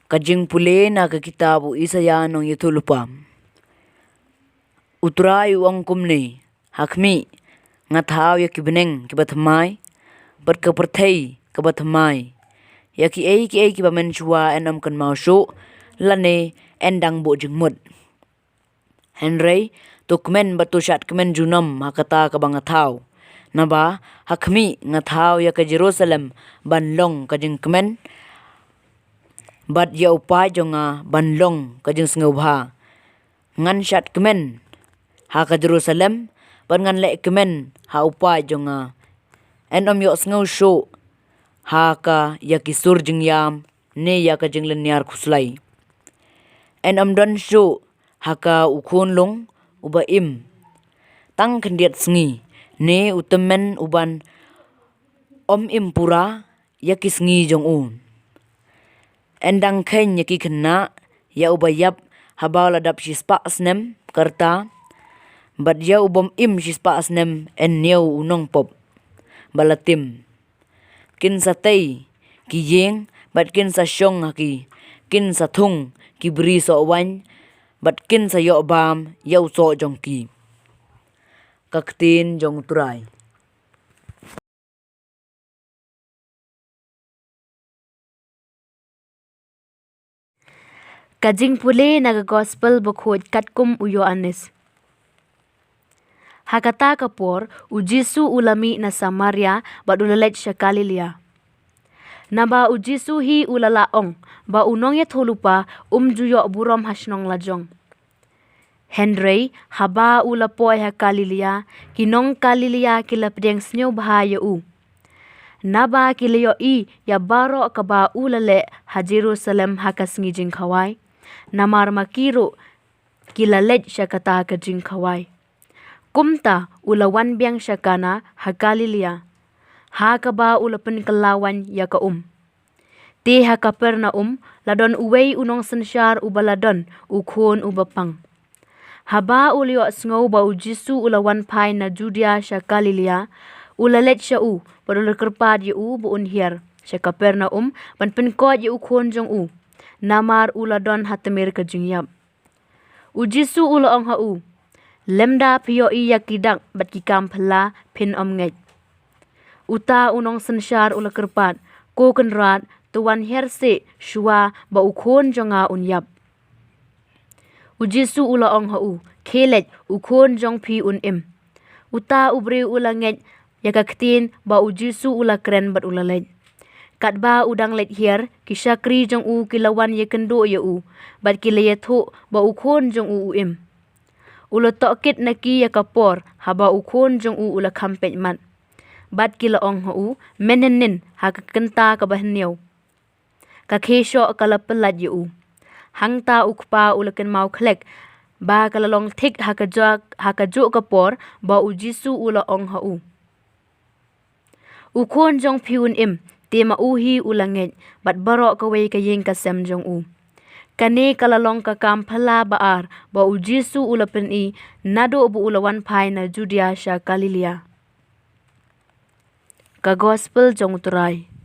Kajing pule na ka kitabu Isaya nong yutulupa. Uturayu ang kumni hakmi ngataw ya kibeneng kibatmai berkepertai kibatmai ya ki ei kibamenchua enam kan maushu lane endang bo jengmut. Henry tukmen batu syat kemen junam hakata ka bangatau naba hakmi ngatau ya ke Jerusalem banlong kajing kemen bat ya upai jonga banlong kajing sengubha ngan syat kemen ha ka Jerusalem ban ngan le kemen ha upai jonga enom yo sengau shu ha ka ya kisur jing yam ne ya ka jing lenyar kuslai enom don shu ha ka ukun lung uba im tang kendiat sengi ne utemen uban om impura ya kisngi jong un endang ken ya ki kena ya ubayap habau ladap shispa asnem karta bat ya ubom im shispa asnem en neu unong pop balatim kin satay ki yeng bat kin sa syong haki kin sa thung ki bri so wan bat kin sa yo bam yau so jong ki kaktin jong turai. Kajing pule naga gospel bukhod katkum uyo anis. Hakata kapor ujisu ulami na Samaria badulalet sya Galilea. Naba ujisu hi ulalaong ba unong ya tholupa juyo burom hasnong lajong. Henry haba ulapoy ha Galilea kinong Galilea kilapdeng snyo bahaya u. Naba kilayo i ya baro kaba ulale ha Jerusalem hakasngi jing kawai. Namar makiro kilalet sya kata ka jing kawai. Kumta ulawan biang sya kana ha Galilea. Ha kaba ulapen kelawan ya ka Ti ha Kapernaum ladon uwei unong sensyar ubaladon ukon ubapang. Haba ulio sngow ba ujisu ulawan pai na Judea sya Galilea ulalet sya padul kerpad ya buun hiar sya Kapernaum ban penkot ya ukon jong namar uladon hatemir ka jingyap. Ujisu ulaong ha lemda piyo iya kidak bat kikam pela pin ngej. Uta unong sensyar ula kerpat ko kenrat tuan herse shua ba ukon jonga unyap. Ujisu ulaong ha kelet ukon jong pi im. Uta ubri ula ngej ya kaktin ba ujisu ula keren bat ula lej. Katba udang let hier kisakri jong kilawan ye kendo ya bat kilayetho ba ukon jong im. Ula tokit naki ya kapor haba ukon jong ula kampet mat. Bat kilaong ha menenin ha kakenta kabahniyaw. Kakesyo kalapelad ya hangta ukpa ula ken mau klek ba kalalong tik ha kajo kapor ba ujisu ula ong ha Ukon jong piun im tema uhi ulanget bat barok kaway kayeng kasem jong Kane kalalong kakam pala baar ba ujisu ulapen nado bu ulawan pai na Judea sya Galilea. Ka gospel jong turai.